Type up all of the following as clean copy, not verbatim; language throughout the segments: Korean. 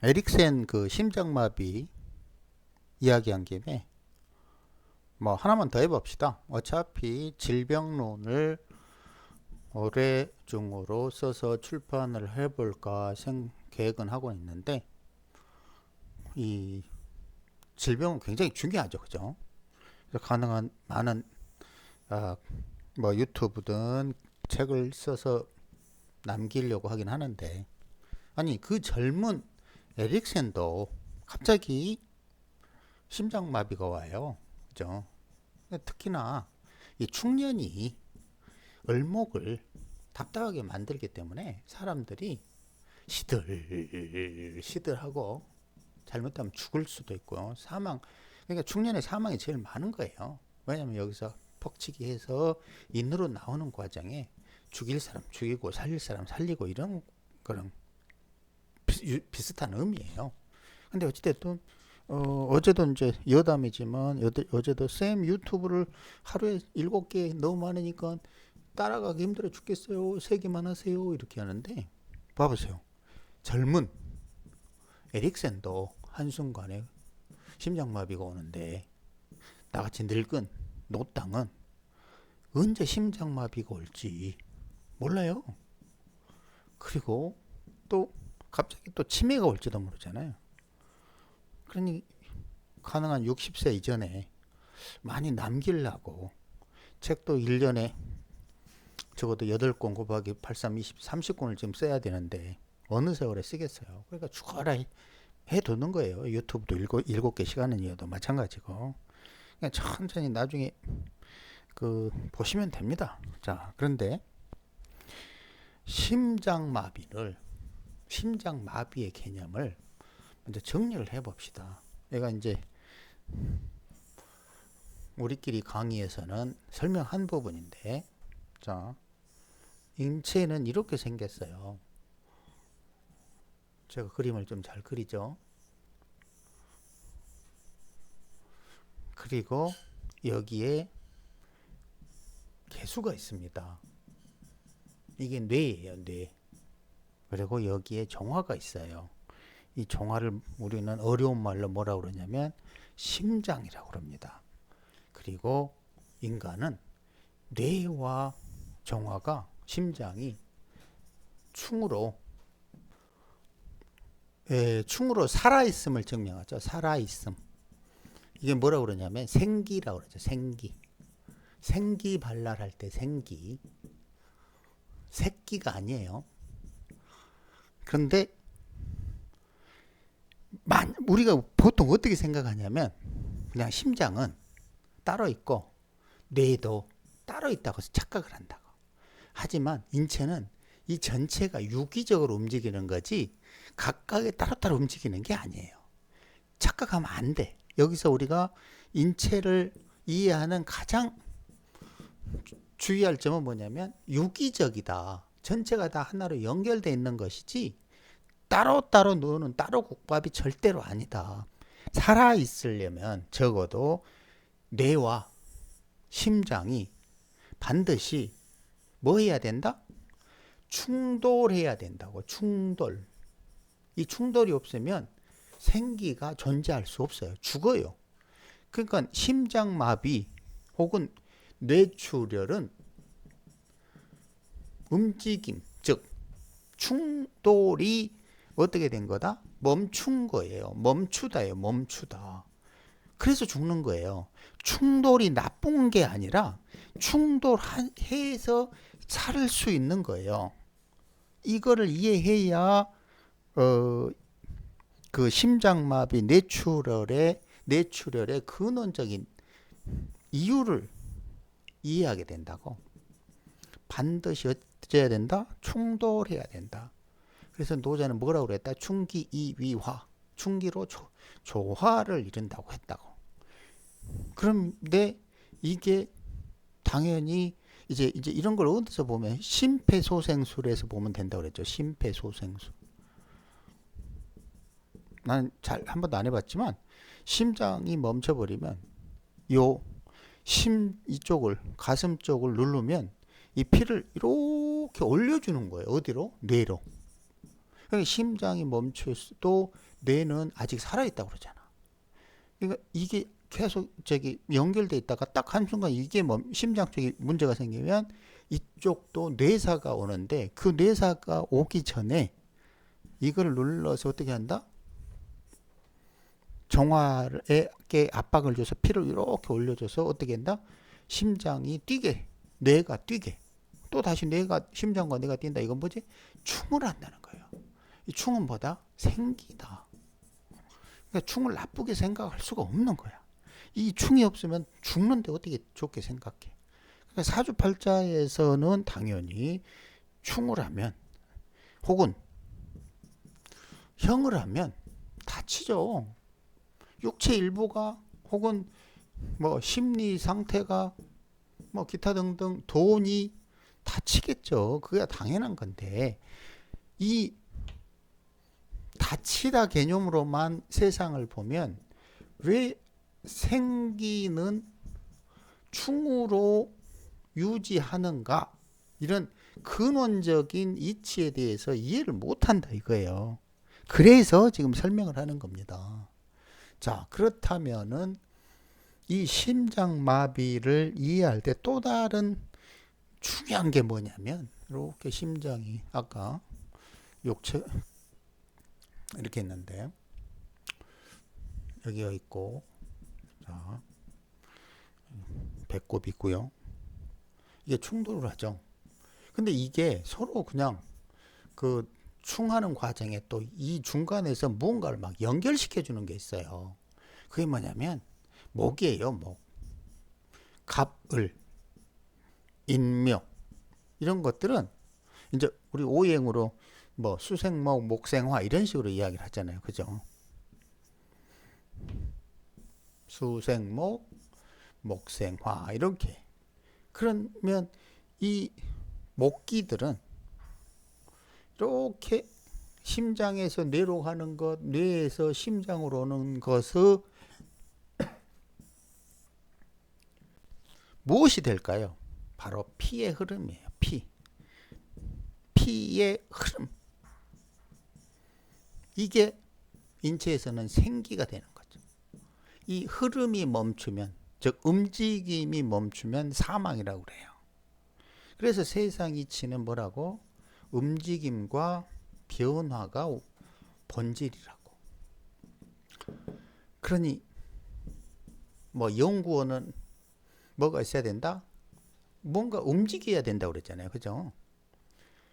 에릭센 그 심장마비 이야기한 김에 뭐 하나만 더 해봅시다. 어차피 질병론을 올해 중으로 써서 출판을 해볼까 계획은 하고 있는데, 이 질병은 굉장히 중요하죠, 그죠? 그래서 가능한 많은 아, 뭐 유튜브든 책을 써서 남기려고 하긴 하는데, 아니 그 젊은 에릭센도 갑자기 심장마비가 와요, 그죠? 특히나 이 충년이 을목을 답답하게 만들기 때문에 사람들이 시들시들하고 잘못하면 죽을 수도 있고요. 그러니까 중년의 사망이 제일 많은 거예요. 왜냐면 여기서 퍽치기 해서 인으로 나오는 과정에 죽일 사람 죽이고 살릴 사람 살리고 이런 그런 비슷한 의미예요. 근데 어찌됐든 어제도 이제 여담이지만 어제도 쌤 유튜브를 하루에 7개 너무 많으니까 따라가기 힘들어 죽겠어요. 3개만 하세요. 이렇게 하는데 봐보세요. 젊은 에릭센도 한순간에 심장마비가 오는데 나같이 늙은 노땅은 언제 심장마비가 올지 몰라요. 그리고 또 갑자기 또 치매가 올지도 모르잖아요. 그러니 가능한 60세 이전에 많이 남기려고 책도 1년에 적어도 8권 곱하기 83, 20, 30권을 지금 써야 되는데 어느 세월에 쓰겠어요. 그러니까 죽어라 해두는 거예요. 유튜브도 7개 시간은이어도 마찬가지고. 그냥 천천히 나중에 그 보시면 됩니다. 자, 그런데 심장마비의 개념을 먼저 정리를 해봅시다. 내가 이제 우리끼리 강의에서는 설명한 부분인데, 자, 인체는 이렇게 생겼어요. 제가 그림을 좀 잘 그리죠. 그리고 여기에 개수가 있습니다. 이게 뇌예요, 뇌. 그리고 여기에 정화가 있어요. 이 정화를 우리는 어려운 말로 뭐라고 그러냐면 심장이라고 그럽니다. 그리고 인간은 뇌와 정화가 심장이 충으로 살아있음을 증명하죠. 살아있음. 이게 뭐라고 그러냐면 생기라고 그러죠. 생기 발랄할 때 생기. 새끼가 아니에요. 그런데 우리가 보통 어떻게 생각하냐면 그냥 심장은 따로 있고 뇌도 따로 있다고 착각을 한다고. 하지만 인체는 이 전체가 유기적으로 움직이는 거지 각각에 따로따로 움직이는 게 아니에요. 착각하면 안 돼. 여기서 우리가 인체를 이해하는 가장 주의할 점은 뭐냐면 유기적이다. 전체가 다 하나로 연결되어 있는 것이지 따로따로 노는 따로 국밥이 절대로 아니다. 살아있으려면 적어도 뇌와 심장이 반드시 뭐 해야 된다? 충돌해야 된다고. 충돌. 이 충돌이 없으면 생기가 존재할 수 없어요. 죽어요. 그러니까 심장마비 혹은 뇌출혈은 움직임, 즉 충돌이 어떻게 된 거다? 멈춘 거예요. 멈추다예요. 멈추다. 그래서 죽는 거예요. 충돌이 나쁜 게 아니라 충돌해서 살 수 있는 거예요. 이거를 이해해야 그 심장마비 뇌출혈의 근원적인 이유를 이해하게 된다고. 반드시 어째야 된다? 충돌해야 된다. 그래서 노자는 뭐라고 그랬다? 충기이위화. 충기로 조화를 이룬다고 했다고. 그런데 이게 당연히 이제 이런 걸 어디서 보면 심폐소생술에서 보면 된다고 그랬죠. 심폐소생술. 난 잘 한 번도 안 해봤지만 심장이 멈춰버리면 요 이쪽을 가슴 쪽을 누르면 이 피를 이렇게 올려주는 거예요. 어디로? 뇌로. 그러니까 심장이 멈춰도 뇌는 아직 살아있다고 그러잖아. 그러니까 이게 계속 연결돼 있다가 딱 한순간 이게 심장 쪽에 문제가 생기면 이쪽도 뇌사가 오는데 그 뇌사가 오기 전에 이걸 눌러서 어떻게 한다? 정화에게 압박을 줘서 피를 이렇게 올려줘서 어떻게 한다? 심장이 뛰게, 뇌가 뛰게. 또 다시 심장과 뇌가 뛴다. 이건 뭐지? 충을 한다는 거예요. 이 충은 뭐다? 생기다. 그러니까 충을 나쁘게 생각할 수가 없는 거야. 이 충이 없으면 죽는데 어떻게 좋게 생각해? 그러니까 사주팔자에서는 당연히 충을 하면 혹은 형을 하면 다치죠. 육체 일부가 혹은 뭐 심리 상태가 뭐 기타 등등 돈이 다치겠죠. 그게 당연한 건데 이 다치다 개념으로만 세상을 보면 왜 생기는 충으로 유지하는가 이런 근원적인 이치에 대해서 이해를 못한다 이거예요. 그래서 지금 설명을 하는 겁니다. 자, 그렇다면은 이 심장마비를 이해할 때 또 다른 중요한 게 뭐냐면 이렇게 심장이 아까 욕체 이렇게 했는데 여기가 있고 자 배꼽 있고요. 이게 충돌을 하죠. 근데 이게 서로 그냥 그 충하는 과정에 또 이 중간에서 무언가를 막 연결시켜 주는 게 있어요. 그게 뭐냐면 목이에요. 목. 갑을, 인묘 이런 것들은 이제 우리 오행으로 뭐 수생목, 목생화 이런 식으로 이야기를 하잖아요. 그죠? 수생목, 목생화 이렇게. 그러면 이 목기들은 이렇게 심장에서 뇌로 가는 것, 뇌에서 심장으로 오는 것을 무엇이 될까요? 바로 피의 흐름이에요. 피의 흐름. 이게 인체에서는 생기가 되는 거죠. 이 흐름이 멈추면, 즉 움직임이 멈추면 사망이라고 그래요. 그래서 세상 이치는 뭐라고? 움직임과 변화가 본질이라고. 그러니 뭐 연구원은 뭐가 있어야 된다? 뭔가 움직여야 된다고 그랬잖아요. 그죠?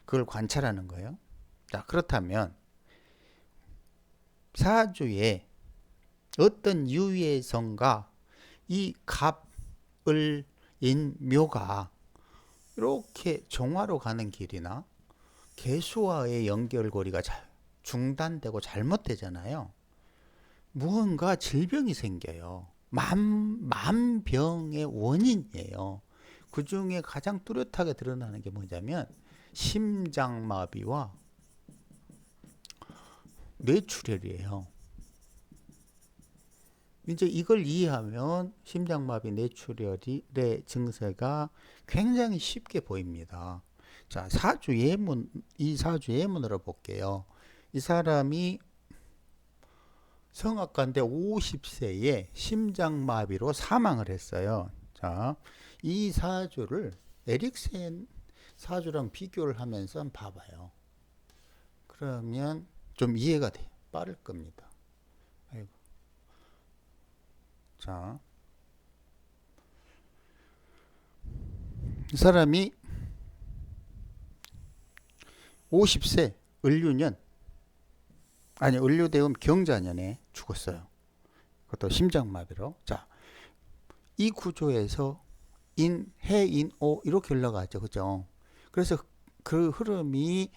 그걸 관찰하는 거예요. 자, 그렇다면 사주에 어떤 유예성과 이 갑을 인묘가 이렇게 정화로 가는 길이나 개수와의 연결고리가 중단되고 잘못되잖아요. 무언가 질병이 생겨요. 만병의 원인이에요. 그 중에 가장 뚜렷하게 드러나는 게 뭐냐면 심장마비와 뇌출혈이에요. 이제 이걸 이해하면 심장마비 뇌출혈의 증세가 굉장히 쉽게 보입니다. 자, 이 사주 예문으로 볼게요. 이 사람이 성악가인데 50세에 심장마비로 사망을 했어요. 자, 이 사주를 에릭센 사주랑 비교를 하면서 한번 봐봐요. 그러면 좀 이해가 돼. 빠를 겁니다. 아이고. 자, 이 사람이 50세 을유년 아니 을유대음 경자년에 죽었어요. 그것도 심장마비로. 자, 이 구조에서 해인오 이렇게 흘러가죠. 그죠? 그래서 그 흐름이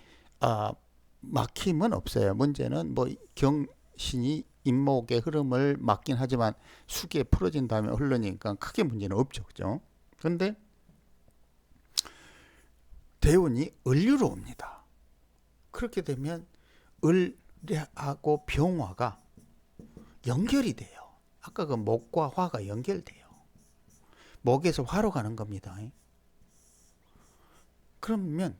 막힘은 없어요. 문제는 뭐 경신이 인목의 흐름을 막긴 하지만 수기에 풀어진 다음에 흐르니까 크게 문제는 없죠. 그죠? 그런데 대운이 을유로 옵니다. 그렇게 되면 을하고 병화가 연결이 돼요. 아까 그 목과 화가 연결돼요. 목에서 화로 가는 겁니다. 그러면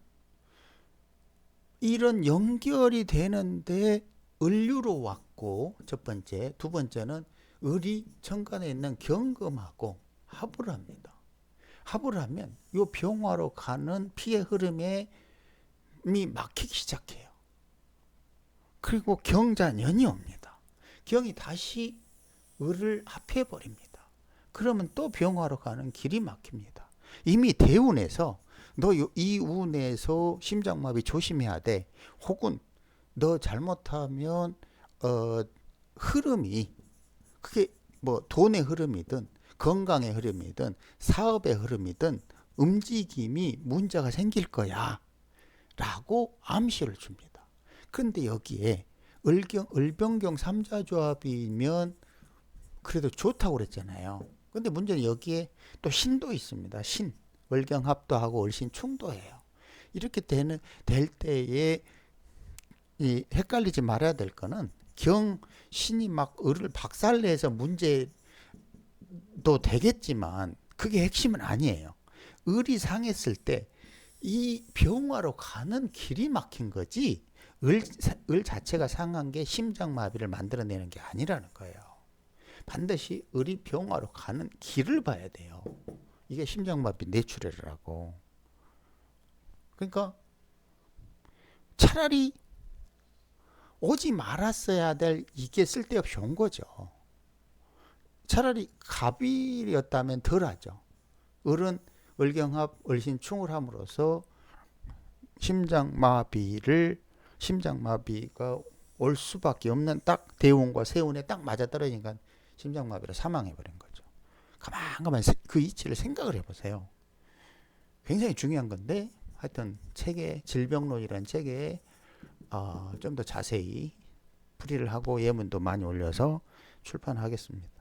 이런 연결이 되는데 을류로 왔고 첫 번째, 두 번째는 을이 천간에 있는 경금하고 합을 합니다. 합을 하면 이 병화로 가는 피의 흐름이 막히기 시작해요. 그리고 경자년이 옵니다. 경이 다시 을을 합해버립니다. 그러면 또 병화로 가는 길이 막힙니다. 이미 대운에서 너 이 운에서 심장마비 조심해야 돼. 혹은 너 잘못하면 흐름이 그게 뭐 돈의 흐름이든 건강의 흐름이든 사업의 흐름이든 움직임이 문제가 생길 거야 라고 암시를 줍니다. 그런데 여기에 을병경 삼자조합이면 그래도 좋다고 그랬잖아요. 근데 문제는 여기에 또 신도 있습니다. 신, 을경합도 하고 을신충도 해요. 이렇게 될 때에 이 헷갈리지 말아야 될 거는 신이 막 을을 박살내서 문제도 되겠지만 그게 핵심은 아니에요. 을이 상했을 때 이 병화로 가는 길이 막힌 거지 을 자체가 상한 게 심장마비를 만들어내는 게 아니라는 거예요. 반드시 을이 병화로 가는 길을 봐야 돼요. 이게 심장마비 내추럴이라고. 그러니까 차라리 오지 말았어야 될 이게 쓸데없이 온 거죠. 차라리 갑일이었다면 덜하죠. 을은 을경합, 을신충을 함으로써 심장마비가 올 수밖에 없는 딱 대운과 세운에 딱 맞아떨어지니까 심장마비로 사망해버린 거죠. 가만 그 이치를 생각을 해보세요. 굉장히 중요한 건데 하여튼 책에 질병론이라는 책에 좀 더 자세히 풀이를 하고 예문도 많이 올려서 출판하겠습니다.